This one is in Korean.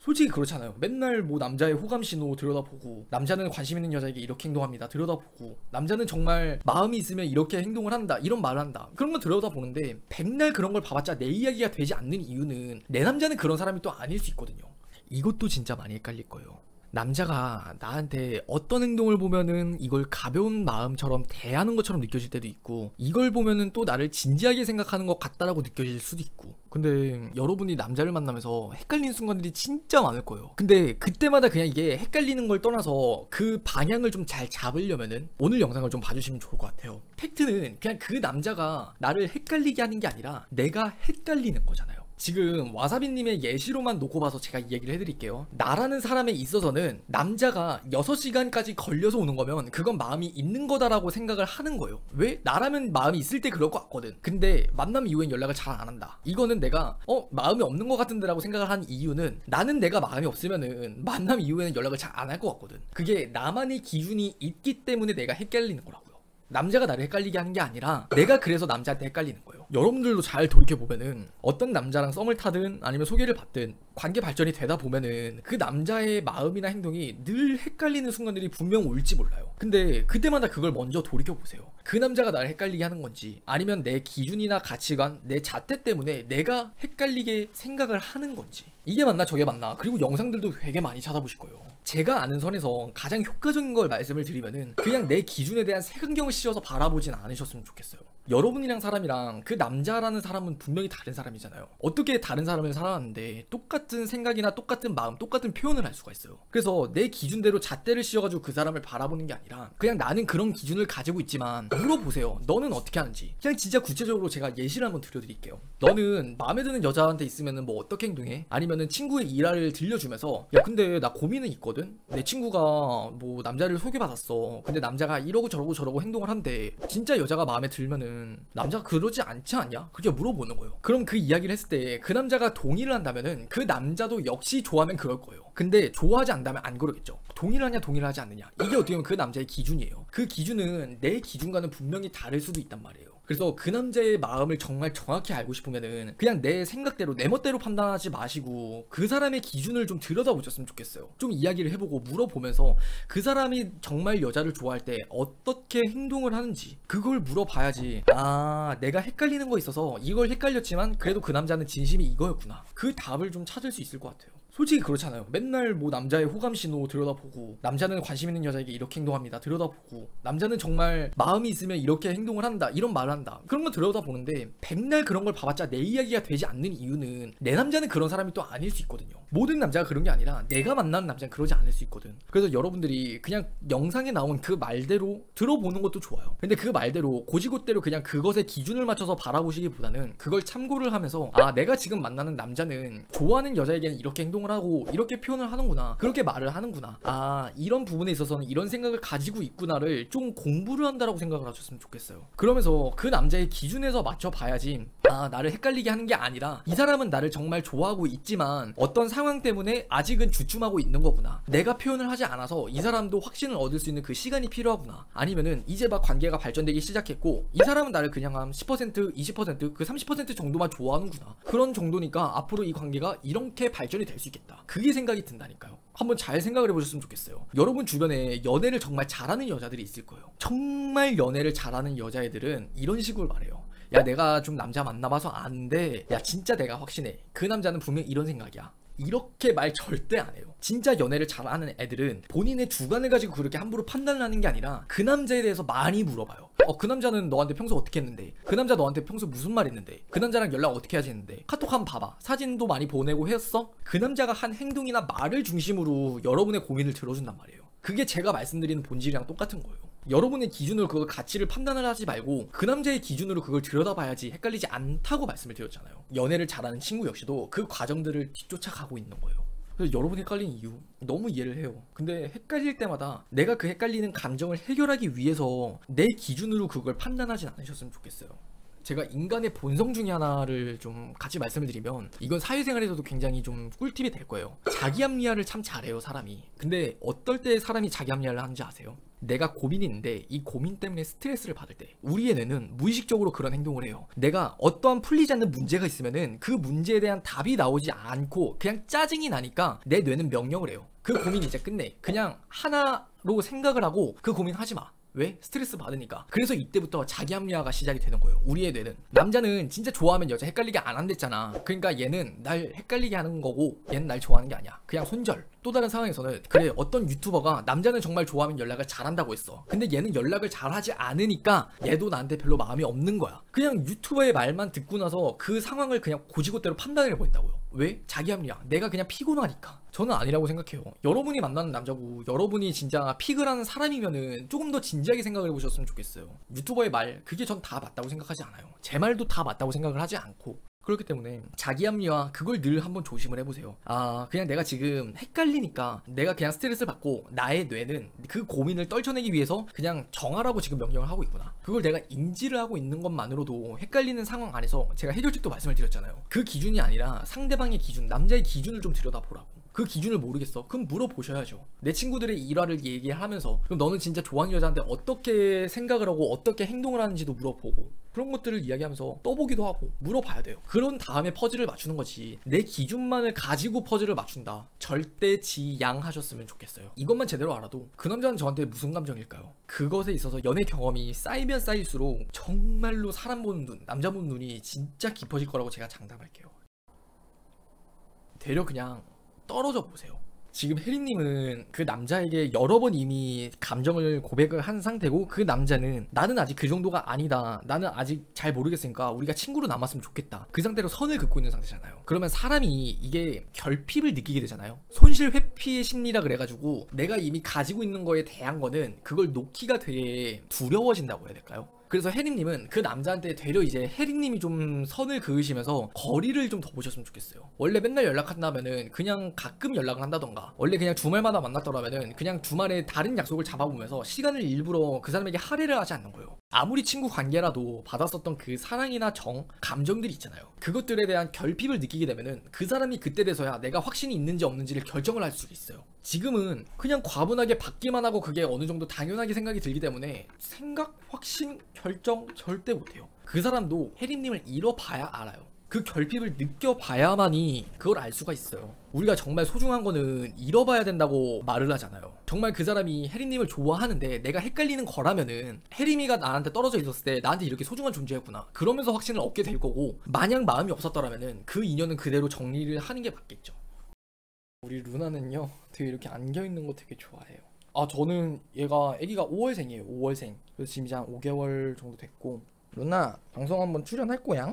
솔직히 그렇잖아요. 맨날 뭐 남자의 호감 신호 들여다보고, 남자는 관심 있는 여자에게 이렇게 행동합니다 들여다보고, 남자는 정말 마음이 있으면 이렇게 행동을 한다 이런 말을 한다 그런 거 들여다보는데, 백날 그런 걸 봐봤자 내 이야기가 되지 않는 이유는 내 남자는 그런 사람이 또 아닐 수 있거든요. 이것도 진짜 많이 헷갈릴 거예요. 남자가 나한테 어떤 행동을 보면은 이걸 가벼운 마음처럼 대하는 것처럼 느껴질 때도 있고, 이걸 보면은 또 나를 진지하게 생각하는 것 같다라고 느껴질 수도 있고. 근데 여러분이 남자를 만나면서 헷갈리는 순간들이 진짜 많을 거예요. 근데 그때마다 그냥 이게 헷갈리는 걸 떠나서 그 방향을 좀 잘 잡으려면은 오늘 영상을 좀 봐주시면 좋을 것 같아요. 팩트는 그냥 그 남자가 나를 헷갈리게 하는 게 아니라 내가 헷갈리는 거잖아요. 지금 와사비님의 예시로만 놓고 봐서 제가 이 얘기를 해드릴게요. 나라는 사람에 있어서는 남자가 6시간까지 걸려서 오는 거면 그건 마음이 있는 거다라고 생각을 하는 거예요. 왜? 나라면 마음이 있을 때 그럴 것 같거든. 근데 만남 이후엔 연락을 잘 안 한다. 이거는 내가 마음이 없는 것 같은데 라고 생각을 한 이유는, 나는 내가 마음이 없으면은 만남 이후에는 연락을 잘 안 할 것 같거든. 그게 나만의 기준이 있기 때문에 내가 헷갈리는 거라고요. 남자가 나를 헷갈리게 하는 게 아니라 내가 그래서 남자한테 헷갈리는 거예요. 여러분들도 잘 돌이켜보면은 어떤 남자랑 썸을 타든 아니면 소개를 받든 관계 발전이 되다 보면은 그 남자의 마음이나 행동이 늘 헷갈리는 순간들이 분명 올지 몰라요. 근데 그때마다 그걸 먼저 돌이켜보세요. 그 남자가 나를 헷갈리게 하는 건지, 아니면 내 기준이나 가치관, 내 잣대 때문에 내가 헷갈리게 생각을 하는 건지. 이게 맞나 저게 맞나, 그리고 영상들도 되게 많이 찾아보실 거예요. 제가 아는 선에서 가장 효과적인 걸 말씀을 드리면은 그냥 내 기준에 대한 색안경을 씌워서 바라보진 않으셨으면 좋겠어요. 여러분이랑 사람이랑 그 남자라는 사람은 분명히 다른 사람이잖아요. 어떻게 다른 사람을 살아왔는데 똑같은 생각이나 똑같은 마음, 똑같은 표현을 할 수가 있어요. 그래서 내 기준대로 잣대를 씌워가지고 그 사람을 바라보는 게 아니라 그냥 나는 그런 기준을 가지고 있지만 물어보세요. 너는 어떻게 하는지. 그냥 진짜 구체적으로 제가 예시를 한번 드려드릴게요. 너는 마음에 드는 여자한테 있으면은 뭐 어떻게 행동해? 아니면은 친구의 일화를 들려주면서, 야 근데 나 고민은 있거든? 내 친구가 뭐 남자를 소개받았어. 근데 남자가 이러고 저러고 행동을 한대. 진짜 여자가 마음에 들면은 남자가 그러지 않지 않냐? 그렇게 물어보는 거예요. 그럼 그 이야기를 했을 때 그 남자가 동의를 한다면은 그 남자도 역시 좋아하면 그럴 거예요. 근데 좋아하지 않다면 안 그러겠죠. 동의를 하냐 동의를 하지 않느냐, 이게 어떻게 보면 그 남자의 기준이에요. 그 기준은 내 기준과는 분명히 다를 수도 있단 말이에요. 그래서 그 남자의 마음을 정말 정확히 알고 싶으면은 그냥 내 생각대로 내 멋대로 판단하지 마시고 그 사람의 기준을 좀 들여다보셨으면 좋겠어요. 좀 이야기를 해보고 물어보면서 그 사람이 정말 여자를 좋아할 때 어떻게 행동을 하는지 그걸 물어봐야지, 아 내가 헷갈리는 거 있어서 이걸 헷갈렸지만 그래도 그 남자는 진심이 이거였구나, 그 답을 좀 찾을 수 있을 것 같아요. 솔직히 그렇잖아요. 맨날 뭐 남자의 호감 신호 들여다보고, 남자는 관심 있는 여자에게 이렇게 행동합니다 들여다보고, 남자는 정말 마음이 있으면 이렇게 행동을 한다 이런 말을 한다 그런 거 들여다보는데, 백날 그런 걸 봐봤자 내 이야기가 되지 않는 이유는 내 남자는 그런 사람이 또 아닐 수 있거든요. 모든 남자가 그런 게 아니라 내가 만나는 남자는 그러지 않을 수 있거든. 그래서 여러분들이 그냥 영상에 나온 그 말대로 들어보는 것도 좋아요. 근데 그 말대로 고지고대로 그냥 그것에 기준을 맞춰서 바라보시기보다는 그걸 참고를 하면서, 아 내가 지금 만나는 남자는 좋아하는 여자에게는 이렇게 행동을 하고 이렇게 표현을 하는구나, 그렇게 말을 하는구나, 아 이런 부분에 있어서는 이런 생각을 가지고 있구나를 좀 공부를 한다라고 생각을 하셨으면 좋겠어요. 그러면서 그 남자의 기준에서 맞춰봐야지, 아 나를 헷갈리게 하는 게 아니라 이 사람은 나를 정말 좋아하고 있지만 어떤 상황 때문에 아직은 주춤하고 있는 거구나, 내가 표현을 하지 않아서 이 사람도 확신을 얻을 수 있는 그 시간이 필요하구나, 아니면은 이제 막 관계가 발전되기 시작했고 이 사람은 나를 그냥 한 10%, 20%, 그 30% 정도만 좋아하는구나, 그런 정도니까 앞으로 이 관계가 이렇게 발전이 될 수 있겠다, 그게 생각이 든다니까요. 한번 잘 생각을 해보셨으면 좋겠어요. 여러분 주변에 연애를 정말 잘하는 여자들이 있을 거예요. 정말 연애를 잘하는 여자애들은 이런 식으로 말해요. 야 내가 좀 남자 만나봐서 아는데 야 진짜 내가 확신해, 그 남자는 분명 이런 생각이야, 이렇게 말 절대 안 해요. 진짜 연애를 잘하는 애들은 본인의 주관을 가지고 그렇게 함부로 판단을 하는 게 아니라 그 남자에 대해서 많이 물어봐요. 그 남자는 너한테 평소 어떻게 했는데, 그 남자 너한테 평소 무슨 말 했는데, 그 남자랑 연락 어떻게 하지 했는데, 카톡 한번 봐봐, 사진도 많이 보내고 했어? 그 남자가 한 행동이나 말을 중심으로 여러분의 고민을 들어준단 말이에요. 그게 제가 말씀드리는 본질이랑 똑같은 거예요. 여러분의 기준으로 그 가치를 판단을 하지 말고 그 남자의 기준으로 그걸 들여다봐야지 헷갈리지 않다고 말씀을 드렸잖아요. 연애를 잘하는 친구 역시도 그 과정들을 뒤쫓아가고 있는 거예요. 그래서 여러분이 헷갈리는 이유 너무 이해를 해요. 근데 헷갈릴 때마다 내가 그 헷갈리는 감정을 해결하기 위해서 내 기준으로 그걸 판단하진 않으셨으면 좋겠어요. 제가 인간의 본성 중에 하나를 좀 같이 말씀을 드리면, 이건 사회생활에서도 굉장히 좀 꿀팁이 될 거예요. 자기 합리화를 참 잘해요 사람이. 근데 어떨 때 사람이 자기 합리화를 하는지 아세요? 내가 고민이 있는데 이 고민 때문에 스트레스를 받을 때 우리의 뇌는 무의식적으로 그런 행동을 해요. 내가 어떠한 풀리지 않는 문제가 있으면은 그 문제에 대한 답이 나오지 않고 그냥 짜증이 나니까 내 뇌는 명령을 해요. 그 고민 이제 끝내. 그냥 하나로 생각을 하고 그 고민 하지 마. 왜? 스트레스 받으니까. 그래서 이때부터 자기 합리화가 시작이 되는 거예요. 우리의 뇌는. 남자는 진짜 좋아하면 여자 헷갈리게 안 한댔잖아. 그러니까 얘는 날 헷갈리게 하는 거고 얘는 날 좋아하는 게 아니야. 그냥 손절. 또 다른 상황에서는 그래, 어떤 유튜버가 남자는 정말 좋아하면 연락을 잘한다고 했어. 근데 얘는 연락을 잘하지 않으니까 얘도 나한테 별로 마음이 없는 거야. 그냥 유튜버의 말만 듣고 나서 그 상황을 그냥 고지고대로 판단을 해버린다고요. 왜? 자기 합리화. 내가 그냥 피곤하니까. 저는 아니라고 생각해요. 여러분이 만나는 남자고 여러분이 진짜 픽을 하는 사람이면은 조금 더 진지하게 생각을 해보셨으면 좋겠어요. 유튜버의 말, 그게 전 다 맞다고 생각하지 않아요. 제 말도 다 맞다고 생각을 하지 않고. 그렇기 때문에 자기 합리화, 그걸 늘 한번 조심을 해보세요. 아, 그냥 내가 지금 헷갈리니까 내가 그냥 스트레스를 받고 나의 뇌는 그 고민을 떨쳐내기 위해서 그냥 정하라고 지금 명령을 하고 있구나. 그걸 내가 인지를 하고 있는 것만으로도 헷갈리는 상황 안에서 제가 해결책도 말씀을 드렸잖아요. 그 기준이 아니라 상대방의 기준, 남자의 기준을 좀 들여다보라고. 그 기준을 모르겠어? 그럼 물어보셔야죠. 내 친구들의 일화를 얘기하면서 그럼 너는 진짜 좋아하는 여자한테 어떻게 생각을 하고 어떻게 행동을 하는지도 물어보고 그런 것들을 이야기하면서 떠보기도 하고 물어봐야 돼요. 그런 다음에 퍼즐을 맞추는 거지, 내 기준만을 가지고 퍼즐을 맞춘다, 절대 지양하셨으면 좋겠어요. 이것만 제대로 알아도 그 남자는 저한테 무슨 감정일까요? 그것에 있어서 연애 경험이 쌓이면 쌓일수록 정말로 사람 보는 눈, 남자 보는 눈이 진짜 깊어질 거라고 제가 장담할게요. 되려 그냥 떨어져 보세요. 지금 혜리님은 그 남자에게 여러 번 이미 감정을 고백을 한 상태고 그 남자는 나는 아직 그 정도가 아니다, 나는 아직 잘 모르겠으니까 우리가 친구로 남았으면 좋겠다, 그 상태로 선을 긋고 있는 상태잖아요. 그러면 사람이 이게 결핍을 느끼게 되잖아요. 손실 회피의 심리라 그래가지고 내가 이미 가지고 있는 거에 대한 거는 그걸 놓기가 되게 두려워진다고 해야 될까요? 그래서 혜림님은 그 남자한테 되려 이제 혜림님이 좀 선을 그으시면서 거리를 좀 더 보셨으면 좋겠어요. 원래 맨날 연락한다면은 그냥 가끔 연락을 한다던가, 원래 그냥 주말마다 만났더라면은 그냥 주말에 다른 약속을 잡아보면서 시간을 일부러 그 사람에게 할애를 하지 않는 거예요. 아무리 친구 관계라도 받았었던 그 사랑이나 정, 감정들이 있잖아요. 그것들에 대한 결핍을 느끼게 되면은 그 사람이 그때 돼서야 내가 확신이 있는지 없는지를 결정을 할 수가 있어요. 지금은 그냥 과분하게 받기만 하고 그게 어느 정도 당연하게 생각이 들기 때문에 생각, 확신, 결정 절대 못해요. 그 사람도 혜림님을 잃어봐야 알아요. 그 결핍을 느껴봐야만이 그걸 알 수가 있어요. 우리가 정말 소중한 거는 잃어봐야 된다고 말을 하잖아요. 정말 그 사람이 혜림님을 좋아하는데 내가 헷갈리는 거라면은 혜림이가 나한테 떨어져 있었을 때 나한테 이렇게 소중한 존재였구나, 그러면서 확신을 얻게 될 거고, 만약 마음이 없었더라면은 그 인연은 그대로 정리를 하는 게 맞겠죠. 우리 루나는요 되게 이렇게 안겨있는 거 되게 좋아해요. 아, 저는 얘가 애기가 5월생이에요. 5월생. 그래서 지금 이제 한 5개월 정도 됐고, 루나 방송 한번 출연할 거야?